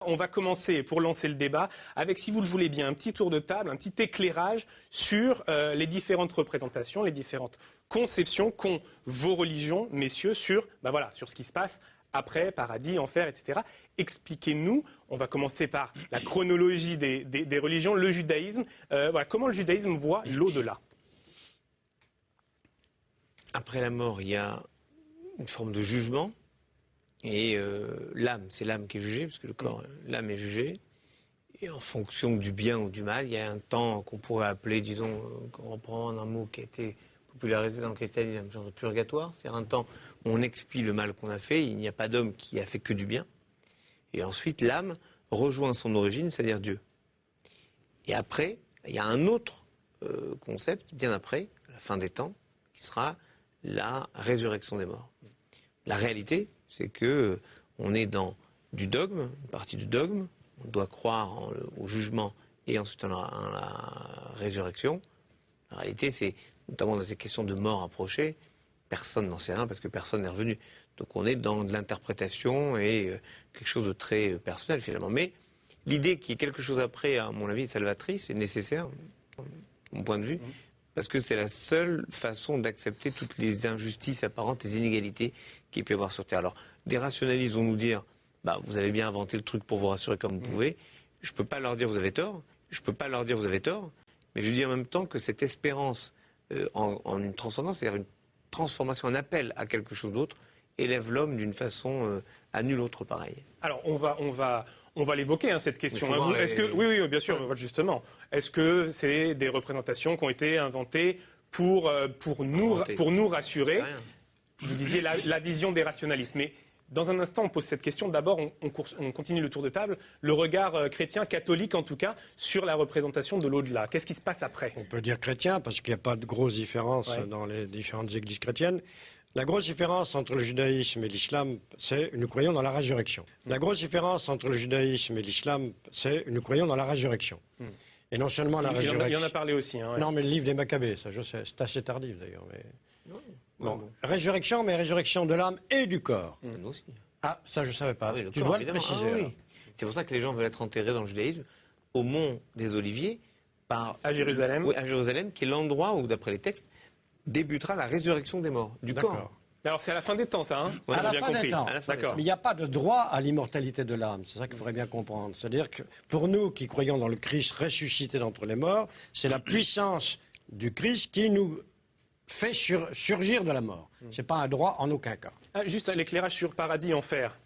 On va commencer, pour lancer le débat, avec, si vous le voulez bien, un petit tour de table, un petit éclairage sur les différentes représentations, les différentes conceptions qu'ont vos religions, messieurs, sur ce qui se passe après, paradis, enfer, etc. Expliquez-nous, on va commencer par la chronologie des religions, le judaïsme. Comment le judaïsme voit l'au-delà? Après la mort, il y a une forme de jugement. Et l'âme, c'est l'âme qui est jugée, parce que le corps, l'âme est jugée. Et en fonction du bien ou du mal, il y a un temps qu'on pourrait appeler, disons, qu'on reprend un mot qui a été popularisé dans le christianisme, un genre de purgatoire. C'est-à-dire un temps où on expie le mal qu'on a fait, il n'y a pas d'homme qui a fait que du bien. Et ensuite, l'âme rejoint son origine, c'est-à-dire Dieu. Et après, il y a un autre concept, bien après, à la fin des temps, qui sera la résurrection des morts. La réalité, c'est que on est dans du dogme, une partie du dogme. On doit croire au jugement et ensuite en la résurrection. La réalité, c'est notamment dans ces questions de mort approchée, personne n'en sait rien parce que personne n'est revenu. Donc on est dans de l'interprétation et quelque chose de très personnel finalement. Mais l'idée qu'il y ait quelque chose après, à mon avis, salvatrice, est nécessaire, de mon point de vue. Parce que c'est la seule façon d'accepter toutes les injustices apparentes, les inégalités qu'il peut y avoir sur Terre. Alors, des rationalistes vont nous dire, vous avez bien inventé le truc pour vous rassurer comme vous pouvez. Je ne peux pas leur dire vous avez tort. Je ne peux pas leur dire vous avez tort. Mais je dis en même temps que cette espérance en une transcendance, c'est-à-dire une transformation, un appel à quelque chose d'autre, élève l'homme d'une façon à nulle autre pareille. Alors, on va l'évoquer, cette question. Oui, bien sûr, justement. Est-ce que c'est des représentations qui ont été inventées pour nous rassurer? Vous disiez la vision des rationalistes. Mais dans un instant, on pose cette question. D'abord, on continue le tour de table. Le regard chrétien, catholique en tout cas, sur la représentation de l'au-delà. Qu'est-ce qui se passe après? On peut dire chrétien, parce qu'il n'y a pas de grosse différence dans les différentes églises chrétiennes. La grosse différence entre le judaïsme et l'islam, c'est nous croyons dans la résurrection. La grosse différence entre le judaïsme et l'islam, c'est nous croyons dans la résurrection. Et non seulement la résurrection. Il en a parlé aussi. Non, mais le livre des Maccabées, ça je sais. C'est assez tardif d'ailleurs. Mais... Résurrection, mais résurrection de l'âme et du corps. Nous aussi. Ah, ça je ne savais pas. Tu dois le préciser. Oui. C'est pour ça que les gens veulent être enterrés dans le judaïsme, au mont des Oliviers, à Jérusalem. Oui, à Jérusalem, qui est l'endroit où, d'après les textes, débutera la résurrection des morts, du corps. Alors c'est à la fin des temps, ça, à la fin des temps. Mais il n'y a pas de droit à l'immortalité de l'âme. C'est ça qu'il faudrait bien comprendre. C'est-à-dire que pour nous qui croyons dans le Christ ressuscité d'entre les morts, c'est la puissance du Christ qui nous fait surgir de la mort. Ce n'est pas un droit en aucun cas. Juste l'éclairage sur paradis et enfer.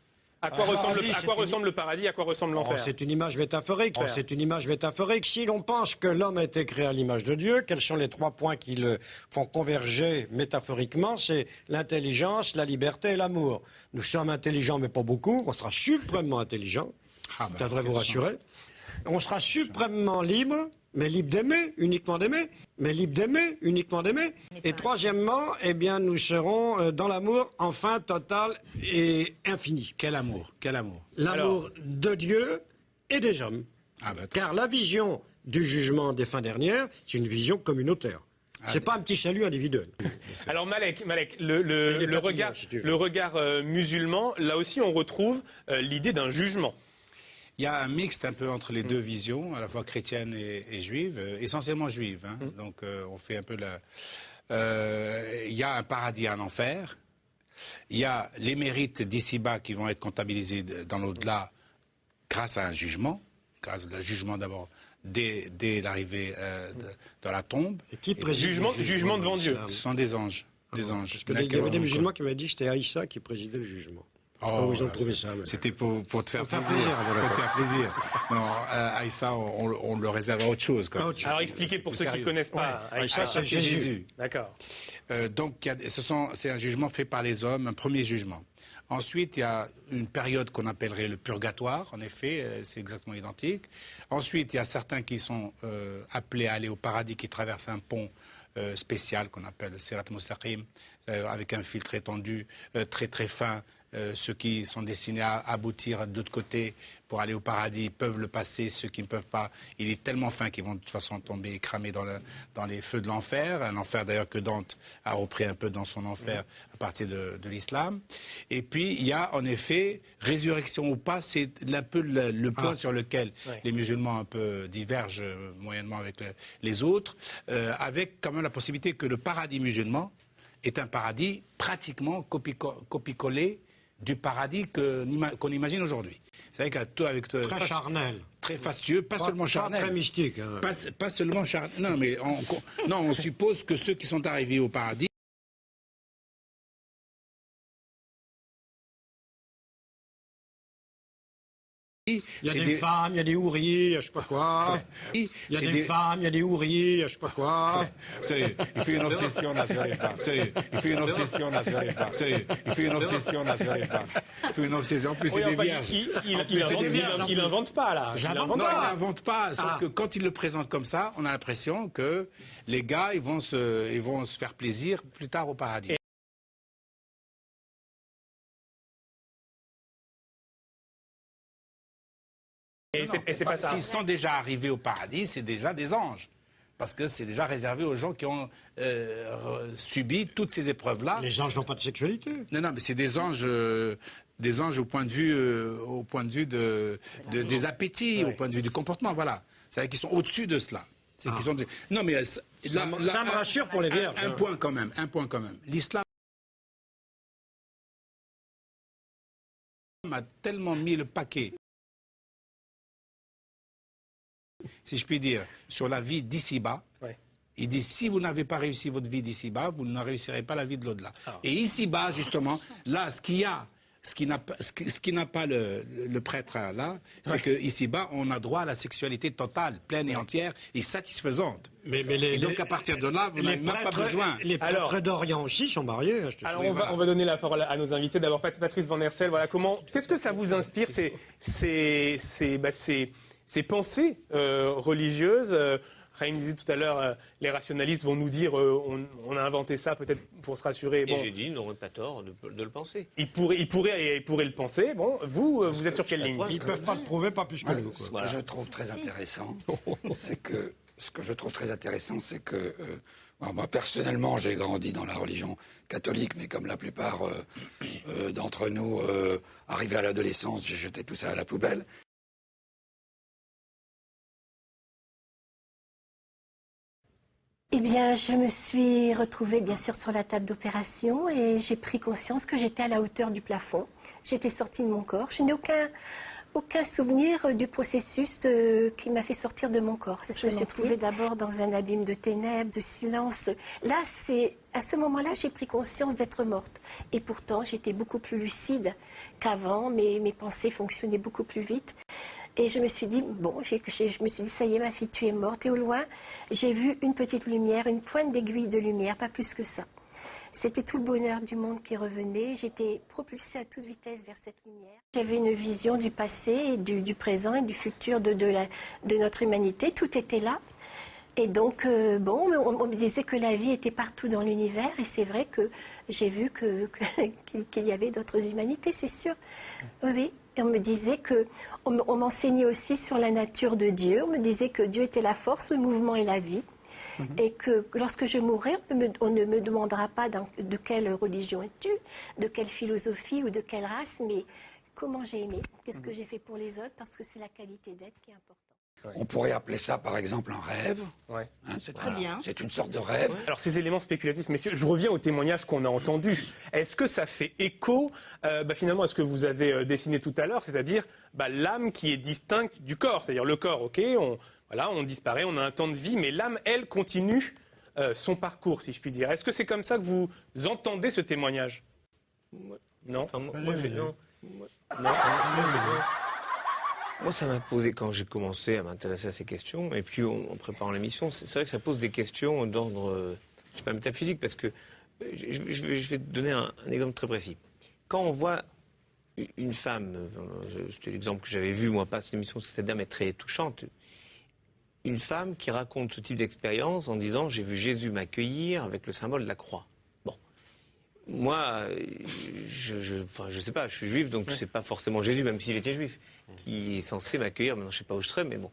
À quoi ressemble le paradis, à quoi ressemble l'enfer? C'est une image métaphorique. C'est une image métaphorique. Si l'on pense que l'homme a été créé à l'image de Dieu, quels sont les trois points qui le font converger métaphoriquement? C'est l'intelligence, la liberté et l'amour. Nous sommes intelligents, mais pas beaucoup. On sera suprêmement intelligents. Ça devrait vous rassurer. On sera suprêmement libre, mais libre d'aimer, uniquement d'aimer, mais libre d'aimer, uniquement d'aimer. Et troisièmement, nous serons dans l'amour, enfin, total et infini. Quel amour? Quel amour? L'amour de Dieu et des hommes. Car la vision du jugement des fins dernières, c'est une vision communautaire. C'est pas un petit salut individuel. Alors Malek, le regard musulman, là aussi on retrouve l'idée d'un jugement. Il y a un mixte un peu entre les deux visions, à la fois chrétienne et juive, essentiellement juive. Donc on fait un peu il y a un paradis, un enfer. Il y a les mérites d'ici-bas qui vont être comptabilisés dans l'au-delà grâce à un jugement. Grâce à un jugement d'abord dès l'arrivée dans la tombe. Et qui jugement devant Dieu. Ce sont des anges. Des anges. Parce qu'il y avait des musulmans qui m'avaient dit que c'était Aïssa qui présidait le jugement. Oh, ils ont trouvé ça. C'était pour te faire plaisir. Non, Aïssa, on le réserve à autre chose. Alors expliquez pour ceux qui ne connaissent pas. Aïssa, c'est Jésus. D'accord. Donc c'est un jugement fait par les hommes, un premier jugement. Ensuite, il y a une période qu'on appellerait le purgatoire, en effet, c'est exactement identique. Ensuite, il y a certains qui sont appelés à aller au paradis, qui traversent un pont spécial qu'on appelle Sirat Mustaqim, avec un fil très tendu, très très fin, ceux qui sont destinés à aboutir de l'autre côté pour aller au paradis peuvent le passer, ceux qui ne peuvent pas, il est tellement fin qu'ils vont de toute façon tomber cramés dans les feux de l'enfer, un enfer d'ailleurs que Dante a repris un peu dans son enfer à partir de l'islam. Et puis il y a en effet, résurrection ou pas, c'est un peu le point sur lequel les musulmans un peu divergent moyennement avec les autres, avec quand même la possibilité que le paradis musulman est un paradis pratiquement copie-collé du paradis qu'on imagine aujourd'hui. C'est vrai qu'avec très charnel, très fastueux, pas seulement charnel, pas très mystique, hein. Pas seulement charnel. Non, mais on suppose que ceux qui sont arrivés au paradis il y a des femmes, il y a des ouvriers, je sais pas quoi. Il y a des femmes, il y a des ouvriers, je sais pas quoi. Il fait une obsession là sur les femmes. Il fait une obsession là sur les femmes. Il fait une obsession là sur les femmes. Il fait une obsession. En plus, c'est des vierges. Il n'invente pas, là. Non, il n'invente pas. Sauf que quand il le présente comme ça, on a l'impression que les gars, ils vont se faire plaisir plus tard au paradis. Et c'est pas ça. S'ils sont déjà arrivés au paradis, c'est déjà des anges. Parce que c'est déjà réservé aux gens qui ont subi toutes ces épreuves-là. Les anges n'ont pas de sexualité. Non, mais c'est des anges au point de vue des appétits, au point de vue du comportement, voilà. C'est-à-dire qu'ils sont au-dessus de cela. Non, mais ça me rassure pour les vierges. Un point quand même. L'islam a tellement mis le paquet, si je puis dire, sur la vie d'ici-bas. Il dit, si vous n'avez pas réussi votre vie d'ici-bas, vous ne réussirez pas la vie de l'au-delà. Et ici-bas, justement, là, ce qui n'a pas le prêtre là, c'est qu'ici-bas, on a droit à la sexualité totale, pleine et entière et satisfaisante. Et donc, à partir de là, vous n'avez même pas besoin. Les prêtres d'Orient aussi sont mariés. Alors, on va donner la parole à nos invités. D'abord, Patrice Van Hersel, voilà, qu'est-ce que ça vous inspire, ces pensées religieuses? Raïm disait tout à l'heure, les rationalistes vont nous dire on a inventé ça peut-être pour se rassurer. Bon, et j'ai dit, ils n'auraient pas tort de le penser. Ils pourraient le penser. Bon, vous êtes sur quelle ligne? Ils ne peuvent pas le prouver, pas plus que nous. Ce que je trouve très intéressant, c'est que moi, personnellement, j'ai grandi dans la religion catholique, mais comme la plupart d'entre nous, arrivé à l'adolescence, j'ai jeté tout ça à la poubelle. Eh bien, je me suis retrouvée bien sûr sur la table d'opération et j'ai pris conscience que j'étais à la hauteur du plafond. J'étais sortie de mon corps. Je n'ai aucun souvenir du processus qui m'a fait sortir de mon corps. Je me suis trouvée d'abord dans un abîme de ténèbres, de silence. Là, à ce moment-là, j'ai pris conscience d'être morte. Et pourtant, j'étais beaucoup plus lucide qu'avant. Mes pensées fonctionnaient beaucoup plus vite. Et je me suis dit, ça y est, ma fille, tu es morte. Et au loin, j'ai vu une petite lumière, une pointe d'aiguille de lumière, pas plus que ça. C'était tout le bonheur du monde qui revenait. J'étais propulsée à toute vitesse vers cette lumière. J'avais une vision du passé, du présent et du futur de notre humanité. Tout était là. Et donc, on me disait que la vie était partout dans l'univers. Et c'est vrai que j'ai vu qu'il y avait d'autres humanités, c'est sûr. Oui. Et on me disait on m'enseignait aussi sur la nature de Dieu. On me disait que Dieu était la force, le mouvement et la vie. Et que lorsque je mourrai, on ne me demandera pas de quelle religion es-tu, de quelle philosophie ou de quelle race, mais comment j'ai aimé, qu'est-ce que j'ai fait pour les autres, parce que c'est la qualité d'être qui est importante. On pourrait appeler ça, par exemple, un rêve. C'est très bien. C'est une sorte de rêve. Alors, ces éléments spéculatifs, messieurs, je reviens au témoignage qu'on a entendu. Est-ce que ça fait écho, finalement, à ce que vous avez dessiné tout à l'heure, c'est-à-dire l'âme qui est distincte du corps? C'est-à-dire le corps, ok, on disparaît, on a un temps de vie, mais l'âme, elle, continue son parcours, si je puis dire. Est-ce que c'est comme ça que vous entendez ce témoignage? Non. Moi, ça m'a posé, quand j'ai commencé à m'intéresser à ces questions, et puis en préparant l'émission, c'est vrai que ça pose des questions d'ordre, je sais pas, métaphysique, parce que je vais te donner un exemple très précis. Quand on voit une femme, c'était l'exemple que j'avais vu, moi, pas cette émission, cette dame est très touchante, une femme qui raconte ce type d'expérience en disant « j'ai vu Jésus m'accueillir avec le symbole de la croix ». Bon. Moi, je sais pas, je suis juif, donc c'est pas forcément Jésus, même s'il était juif, qui est censé m'accueillir. Maintenant, je sais pas où je serai, mais bon.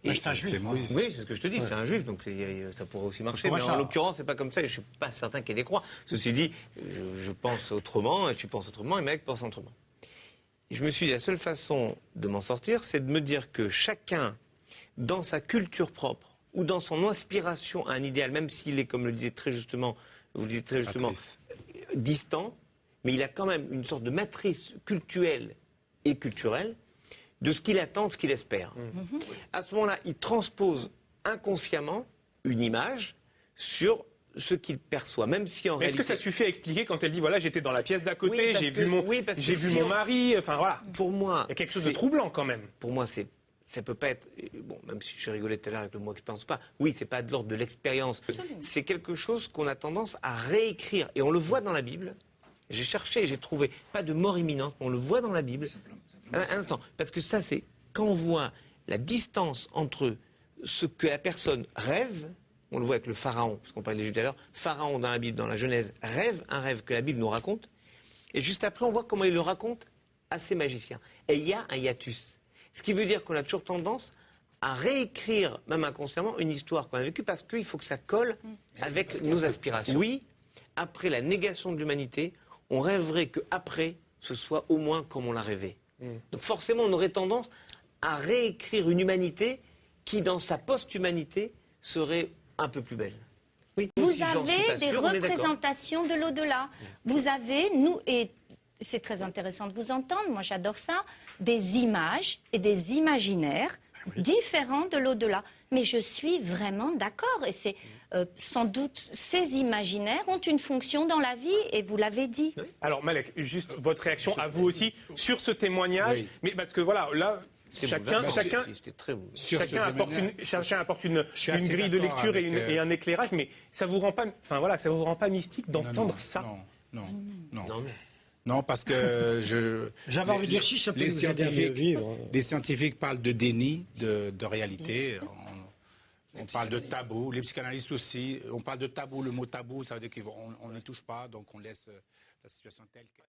Et c'est un juif. Oui, c'est ce que je te dis, c'est un juif, donc ça pourrait aussi marcher. Mais en l'occurrence, c'est pas comme ça, et je suis pas certain qu'il y ait des croix. Ceci dit, je pense autrement, et tu penses autrement, et Malek pense autrement. Et je me suis dit, la seule façon de m'en sortir, c'est de me dire que chacun, dans sa culture propre, ou dans son aspiration à un idéal, même s'il est, comme vous le disiez très justement, distant, mais il a quand même une sorte de matrice culturelle et culturelle de ce qu'il attend, de ce qu'il espère. À ce moment-là, il transpose inconsciemment une image sur ce qu'il perçoit, même si en réalité... Est-ce que ça suffit à expliquer quand elle dit, voilà, j'étais dans la pièce d'à côté, j'ai vu mon mari, enfin voilà. Pour moi... Il y a quelque chose de troublant quand même. Pour moi, ça peut pas être, bon, même si je rigolais tout à l'heure avec le mot expérience pas, oui, c'est pas de l'ordre de l'expérience. C'est quelque chose qu'on a tendance à réécrire. Et on le voit dans la Bible. J'ai cherché, j'ai trouvé pas de mort imminente, on le voit dans la Bible. Un instant, parce que ça, c'est quand on voit la distance entre ce que la personne rêve, on le voit avec le pharaon, parce qu'on parlait de l'Égypte tout à l'heure, pharaon dans la Bible, dans la Genèse, rêve un rêve que la Bible nous raconte, et juste après, on voit comment il le raconte à ses magiciens. Et il y a un hiatus. Ce qui veut dire qu'on a toujours tendance à réécrire, même inconsciemment, une histoire qu'on a vécue, parce qu'il faut que ça colle avec nos aspirations. Oui, après la négation de l'humanité, on rêverait qu'après, ce soit au moins comme on l'a rêvé. Donc forcément, on aurait tendance à réécrire une humanité qui, dans sa post-humanité, serait un peu plus belle. Oui, vous avez des représentations de l'au-delà. Vous avez, et c'est très intéressant de vous entendre, moi j'adore ça, des images et des imaginaires différents de l'au-delà. Mais je suis vraiment d'accord. Et c'est sans doute, ces imaginaires ont une fonction dans la vie, et vous l'avez dit. Alors Malek, juste votre réaction à vous aussi sur ce témoignage. Mais parce que voilà, là... Chacun apporte une grille de lecture et un éclairage, mais ça vous rend pas, ça vous rend pas mystique d'entendre ça? Non, parce que j'avais envie de dire si ça peut nous aider à mieux vivre. Les scientifiques parlent de déni de réalité. On parle de tabou, les psychanalystes aussi. On parle de tabou, le mot tabou, ça veut dire qu'on n'y touche pas, donc on laisse la situation telle qu'elle est.